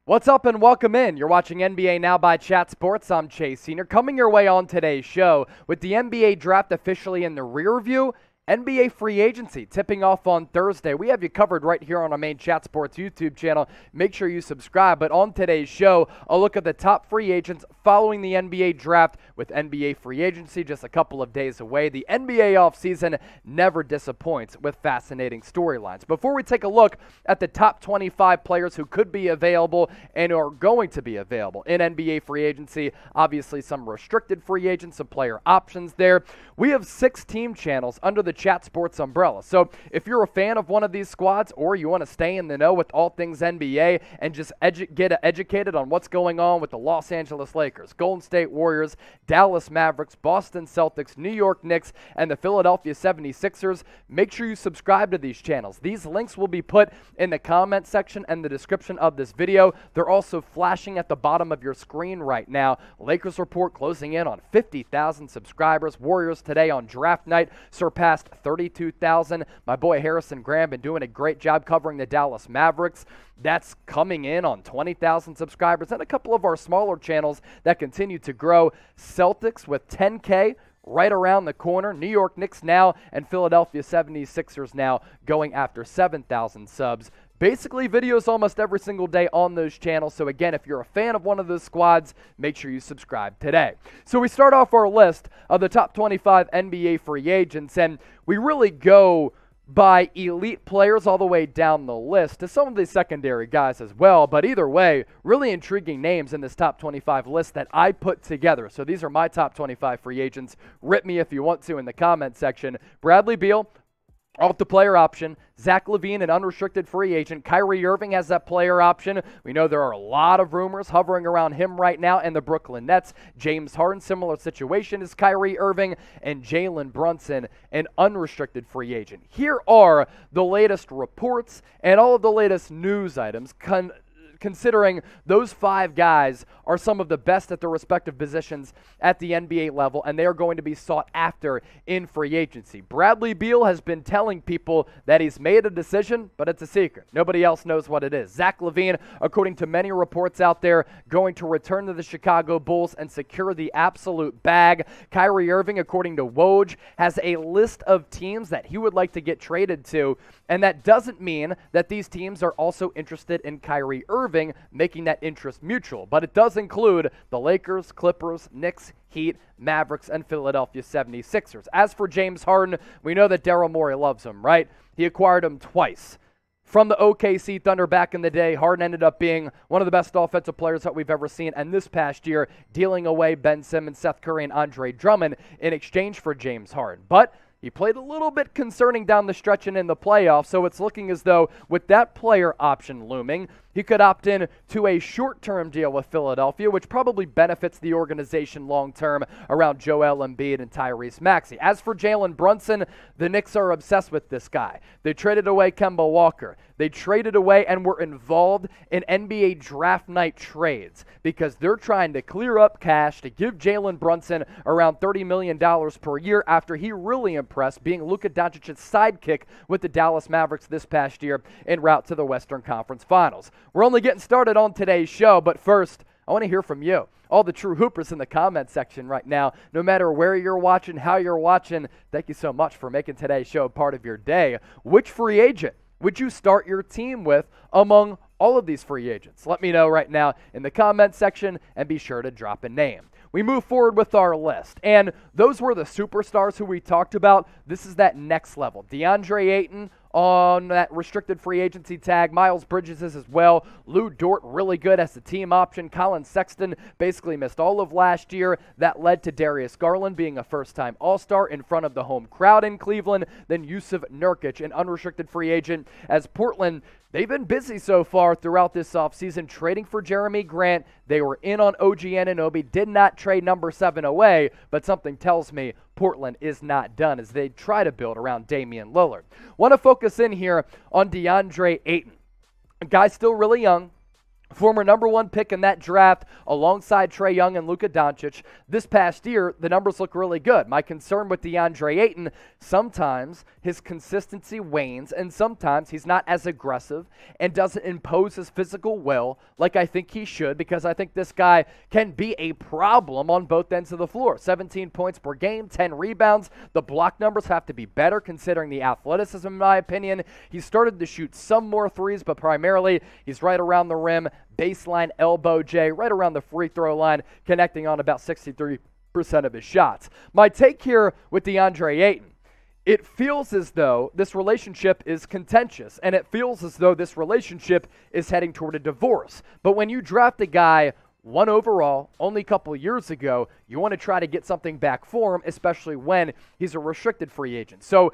What's up and welcome in. You're watching NBA Now by Chat Sports. I'm Chase Senior. Coming your way on today's show with the NBA draft officially in the rear view, NBA free agency tipping off on Thursday. We have you covered right here on our main Chat Sports YouTube channel. Make sure you subscribe. But on today's show, a look at the top free agents following the NBA draft with NBA free agency just a couple of days away. The NBA offseason never disappoints with fascinating storylines. Before we take a look at the top 25 players who could be available and are going to be available in NBA free agency, obviously some restricted free agents, some player options there. We have 6 team channels under the Chat Sports umbrella. So if you're a fan of one of these squads or you want to stay in the know with all things NBA and just get educated on what's going on with the Los Angeles Lakers, Golden State Warriors, Dallas Mavericks, Boston Celtics, New York Knicks, and the Philadelphia 76ers, make sure you subscribe to these channels. These links will be put in the comment section and the description of this video. They're also flashing at the bottom of your screen right now. Lakers report closing in on 50,000 subscribers. Warriors today on draft night surpassed 32,000. My boy Harrison Graham been doing a great job covering the Dallas Mavericks. That's coming in on 20,000 subscribers, and a couple of our smaller channels that continue to grow. Celtics with 10K right around the corner. New York Knicks now, and Philadelphia 76ers now going after 7,000 subs. Basically, videos almost every single day on those channels. So again, if you're a fan of one of those squads, make sure you subscribe today. So we start off our list of the top 25 NBA free agents, and we really go by elite players all the way down the list to some of these secondary guys as well. But either way, really intriguing names in this top 25 list that I put together. So these are my top 25 free agents. Rip me if you want to in the comment section. Bradley Beal, off the player option. Zach Lavine, an unrestricted free agent. Kyrie Irving has that player option. We know there are a lot of rumors hovering around him right now and the Brooklyn Nets. James Harden, similar situation as Kyrie Irving. And Jalen Brunson, an unrestricted free agent. Here are the latest reports and all of the latest news items considering those 5 guys are some of the best at their respective positions at the NBA level, and they are going to be sought after in free agency. Bradley Beal has been telling people that he's made a decision, but it's a secret. Nobody else knows what it is. Zach Lavine, according to many reports out there, going to return to the Chicago Bulls and secure the absolute bag. Kyrie Irving, according to Woj, has a list of teams that he would like to get traded to, and that doesn't mean that these teams are also interested in Kyrie Irving, making that interest mutual. But it does include the Lakers, Clippers, Knicks, Heat, Mavericks, and Philadelphia 76ers. As for James Harden, we know that Daryl Morey loves him, right? He acquired him twice. From the OKC Thunder back in the day, Harden ended up being one of the best offensive players that we've ever seen, and this past year, dealing away Ben Simmons, Seth Curry, and Andre Drummond in exchange for James Harden. But he played a little bit concerning down the stretch and in the playoffs, so it's looking as though with that player option looming, he could opt in to a short-term deal with Philadelphia, which probably benefits the organization long-term around Joel Embiid and Tyrese Maxey. As for Jalen Brunson, the Knicks are obsessed with this guy. They traded away Kemba Walker. They traded away and were involved in NBA draft night trades because they're trying to clear up cash to give Jalen Brunson around $30 million per year after he really impressed being Luka Doncic's sidekick with the Dallas Mavericks this past year en route to the Western Conference Finals. We're only getting started on today's show, but first, I want to hear from you. All the true hoopers in the comment section right now. No matter where you're watching, how you're watching, thank you so much for making today's show part of your day. Which free agent would you start your team with among all of these free agents? Let me know right now in the comment section, and be sure to drop a name. We move forward with our list, and those were the superstars who we talked about. This is that next level. DeAndre Ayton on that restricted free agency tag. Miles Bridges is as well. Dort really good as the team option. Collin Sexton basically missed all of last year. That led to Darius Garland being a first-time All-Star in front of the home crowd in Cleveland. Then Jusuf Nurkic, an unrestricted free agent, as Portland, they've been busy so far throughout this offseason trading for Jeremy Grant. They were in on OG Anunoby, did not trade number 7 away, but something tells me Portland is not done as they try to build around Damian Lillard. Want to focus in here on DeAndre Ayton. A guy still really young, Former number 1 pick in that draft alongside Trae Young and Luka Doncic. This past year, the numbers look really good. My concern with DeAndre Ayton, sometimes his consistency wanes and sometimes he's not as aggressive and doesn't impose his physical will like I think he should, because I think this guy can be a problem on both ends of the floor. 17 points per game, 10 rebounds. The block numbers have to be better considering the athleticism, in my opinion. He started to shoot some more threes, but primarily he's right around the rim. Baseline elbow J, right around the free throw line, connecting on about 63% of his shots. My take here with DeAndre Ayton, it feels as though this relationship is contentious, and it feels as though this relationship is heading toward a divorce. But when you draft a guy 1 overall only a couple of years ago, you want to try to get something back for him, especially when he's a restricted free agent. So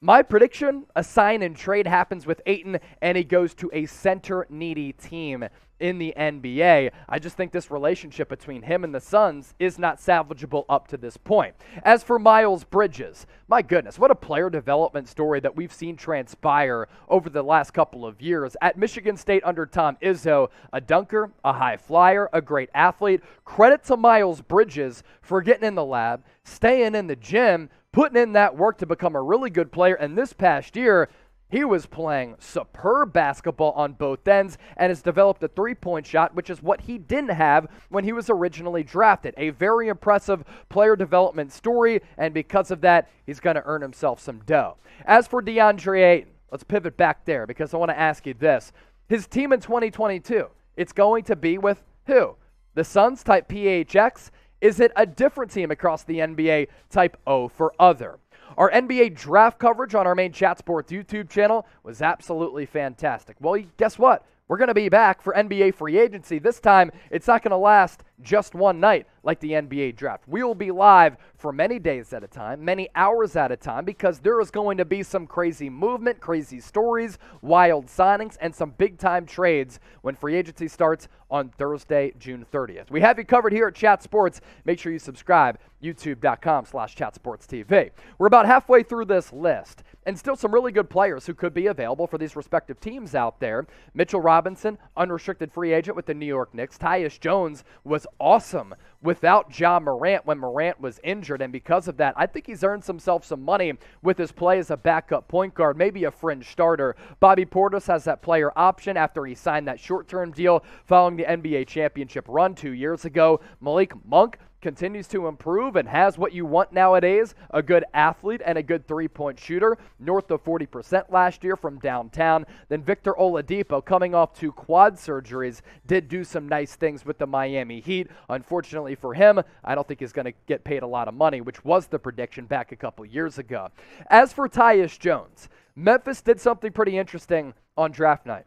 my prediction, a sign and trade happens with Ayton, and he goes to a center-needy team in the NBA. I just think this relationship between him and the Suns is not salvageable up to this point. As for Miles Bridges, my goodness, what a player development story that we've seen transpire over the last couple of years. At Michigan State under Tom Izzo, a dunker, a high flyer, a great athlete. Credit to Miles Bridges for getting in the lab, staying in the gym, putting in that work to become a really good player, and this past year, he was playing superb basketball on both ends and has developed a three-point shot, which is what he didn't have when he was originally drafted. A very impressive player development story, and because of that, he's going to earn himself some dough. As for DeAndre Ayton, let's pivot back there because I want to ask you this. His team in 2022, it's going to be with who? The Suns type PHX? Is it a different team across the NBA type O for other? Our NBA draft coverage on our main Chat Sports YouTube channel was absolutely fantastic. Well, guess what? We're going to be back for NBA free agency. This time, it's not going to last just one night like the NBA draft. We will be live for many days at a time, many hours at a time, because there is going to be some crazy movement, crazy stories, wild signings, and some big-time trades when free agency starts on Thursday, June 30th. We have you covered here at Chat Sports. Make sure you subscribe, youtube.com/chatsportstv. We're about halfway through this list, and still some really good players who could be available for these respective teams out there. Mitchell Robinson, unrestricted free agent with the New York Knicks. Tyus Jones was awesome without Ja Morant when Morant was injured, and because of that, I think he's earned himself some money with his play as a backup point guard, maybe a fringe starter. Bobby Portis has that player option after he signed that short-term deal following the NBA championship run 2 years ago. Malik Monk continues to improve and has what you want nowadays, a good athlete and a good three-point shooter, north of 40% last year from downtown. Then Victor Oladipo, coming off 2 quad surgeries, did do some nice things with the Miami Heat. Unfortunately for him, I don't think he's going to get paid a lot of money, which was the prediction back a couple years ago. As for Tyus Jones, Memphis did something pretty interesting on draft night.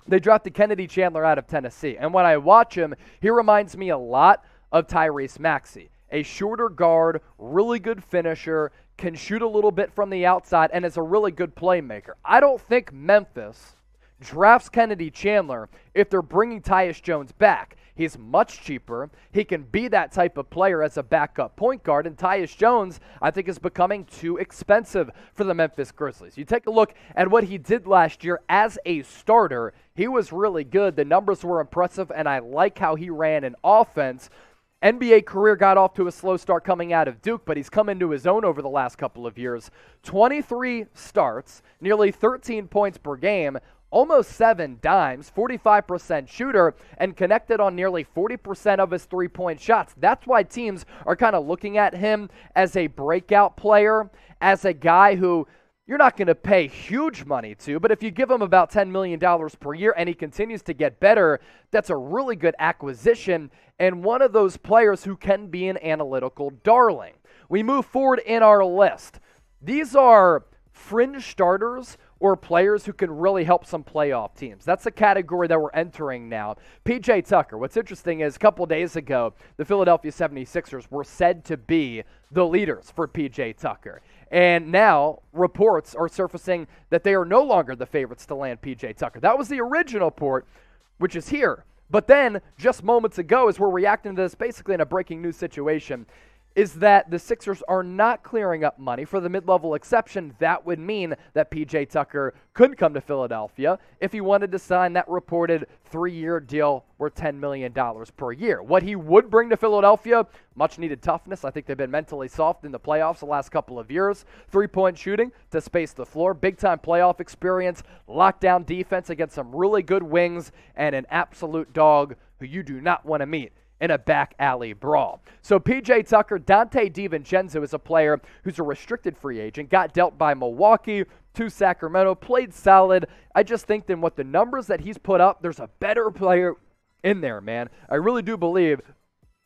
They drafted Kennedy Chandler out of Tennessee, and when I watch him, he reminds me a lot of Tyrese Maxey, a shorter guard, really good finisher, can shoot a little bit from the outside, and is a really good playmaker. I don't think Memphis drafts Kennedy Chandler if they're bringing Tyus Jones back. He's much cheaper. He can be that type of player as a backup point guard, and Tyus Jones, I think, is becoming too expensive for the Memphis Grizzlies. You take a look at what he did last year as a starter. He was really good. The numbers were impressive, and I like how he ran an offense. NBA career got off to a slow start coming out of Duke, but he's come into his own over the last couple of years. 23 starts, nearly 13 points per game, almost 7 dimes, 45% shooter, and connected on nearly 40% of his three-point shots. That's why teams are kind of looking at him as a breakout player, as a guy who you're not going to pay huge money to, but if you give him about $10 million per year and he continues to get better, that's a really good acquisition and one of those players who can be an analytical darling. We move forward in our list. These are fringe starters or players who can really help some playoff teams. That's the category that we're entering now. P.J. Tucker, what's interesting is a couple days ago, the Philadelphia 76ers were said to be the leaders for P.J. Tucker. And now reports are surfacing that they are no longer the favorites to land P.J. Tucker. That was the original report, which is here. But then, just moments ago, as we're reacting to this basically in a breaking news situation, is that the Sixers are not clearing up money. For the mid-level exception, that would mean that P.J. Tucker could come to Philadelphia if he wanted to sign that reported 3-year deal worth $10 million per year. What he would bring to Philadelphia, much-needed toughness. I think they've been mentally soft in the playoffs the last couple of years. Three-point shooting to space the floor. Big-time playoff experience. Lockdown defense against some really good wings. And an absolute dog who you do not want to meet in a back alley brawl. So P.J. Tucker, Dante DiVincenzo is a player who's a restricted free agent, got dealt by Milwaukee to Sacramento, played solid. I just think that what the numbers that he's put up, there's a better player in there, man. I really do believe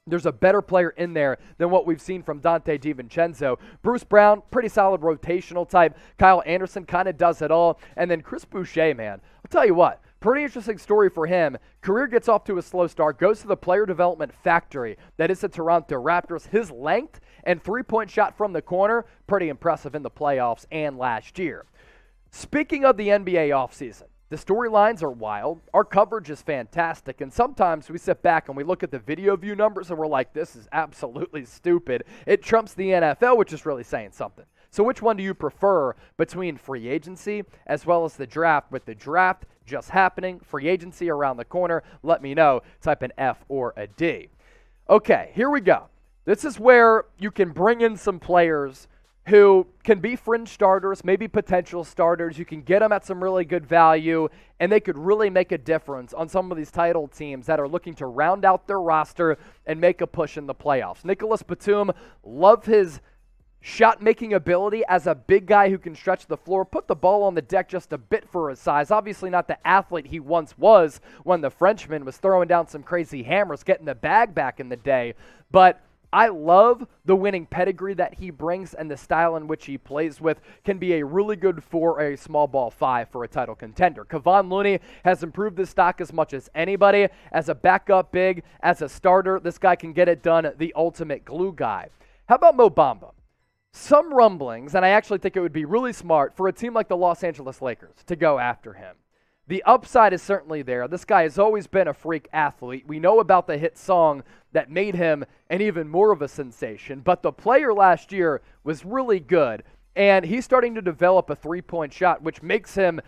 there's a better player in there than what we've seen from Dante DiVincenzo. Bruce Brown, pretty solid rotational type. Kyle Anderson kind of does it all. And then Chris Boucher, man, I'll tell you what, pretty interesting story for him. Career gets off to a slow start, goes to the player development factory that is the Toronto Raptors. His length and three-point shot from the corner, pretty impressive in the playoffs and last year. Speaking of the NBA offseason, the storylines are wild. Our coverage is fantastic. And sometimes we sit back and we look at the video view numbers and we're like, this is absolutely stupid. It trumps the NFL, which is really saying something. So which one do you prefer between free agency as well as the draft? With the draft just happening, free agency around the corner, let me know. Type an F or a D. Okay, here we go. This is where you can bring in some players who can be fringe starters, maybe potential starters. You can get them at some really good value, and they could really make a difference on some of these title teams that are looking to round out their roster and make a push in the playoffs. Nicholas Batum, love his shot-making ability as a big guy who can stretch the floor, put the ball on the deck just a bit for his size. Obviously not the athlete he once was when the Frenchman was throwing down some crazy hammers, getting the bag back in the day, but I love the winning pedigree that he brings, and the style in which he plays with can be a really good 4 or a small ball 5 for a title contender. Kevon Looney has improved his stock as much as anybody. As a backup big, as a starter, this guy can get it done, the ultimate glue guy. How about Mo Bamba? Some rumblings, and I actually think it would be really smart for a team like the Los Angeles Lakers to go after him. The upside is certainly there. This guy has always been a freak athlete. We know about the hit song that made him an even more of a sensation, but the player last year was really good, and he's starting to develop a three-point shot, which makes him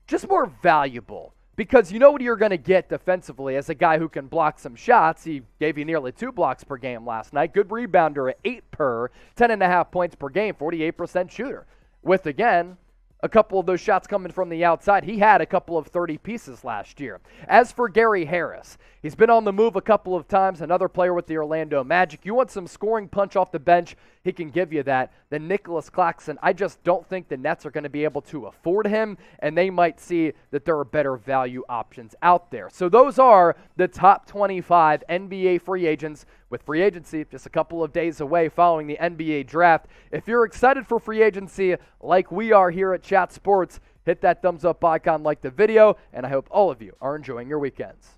just more valuable because you know what you're going to get defensively as a guy who can block some shots. He gave you nearly 2 blocks per game last night. Good rebounder at 8 per, 10.5 points per game, 48% shooter. With, again, a couple of those shots coming from the outside. He had a couple of 30 pieces last year. As for Gary Harris, he's been on the move a couple of times, another player with the Orlando Magic. You want some scoring punch off the bench, he can give you that. Then Nicholas Claxton, I just don't think the Nets are going to be able to afford him, and they might see that there are better value options out there. So those are the top 25 NBA free agents, with free agency just a couple of days away following the NBA draft. If you're excited for free agency like we are here at Chat Sports, hit that thumbs up icon, like the video, and I hope all of you are enjoying your weekends.